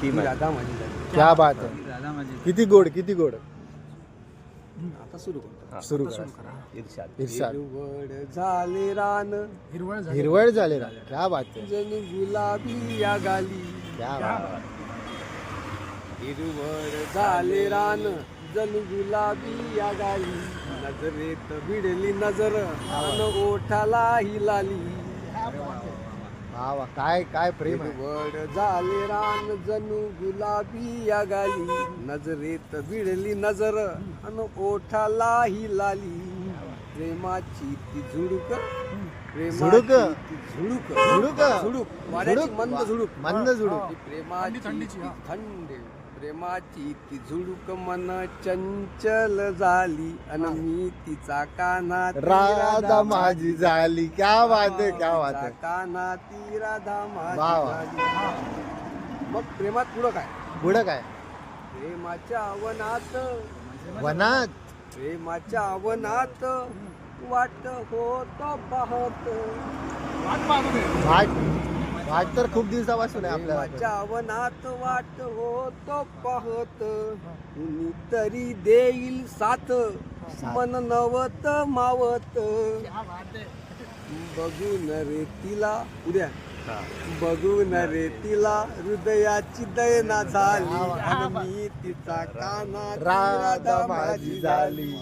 ती राधा माझी झाली. क्या बात आहे. राधा माझी किती गोड किती गोड. आता सुरू करतो. सुरू करा. इर्षाद इर्षाद. हिरवळ झाले रान हिरवळ झाले ना. क्या बात आहे. जणू गुलाबी या गाली. क्या बात आहे. हिरवळ झाले रान जणू गुलाबी या गाली. नजरेत भिडली नजर अन ओठाला ही लाली. वा वा काय काय प्रेम आहे. हिरवळ झाले रान जणू गुलाबी या गाली. नजरेत भिडली नजर अन ओठाला ही लाली. प्रेमाची ती झुडूक झुडूक? झुडूक झुडूक? झुडूक वाऱ्याची मंद झुडूक मंद झुडूक. प्रेमाची ती थंड प्रेमाची ती झुडूक मन चंचल झाली अन मी तिचा कानात राधा माझी झाली. क्या बात आहे. क्या बात आहे. कानाती राधा माझी वा वा. झाली. मग प्रेमात पुढं काय पुढं काय. प्रेमाच्या वनात वनात प्रेमाच्या वनात वाट होत पाहत. वाट वाट तर खूप दिवसापासून आहे आपल्याला. प्रेमाच्या वनात वाट होत पाहत. कुणी तरी देईल साथ मन नवत मावत. बघून रे तिला उद्या बघून रे तिला हृदयाची दयना झाली आणि मी तिचा कानात राधा माझी झाली.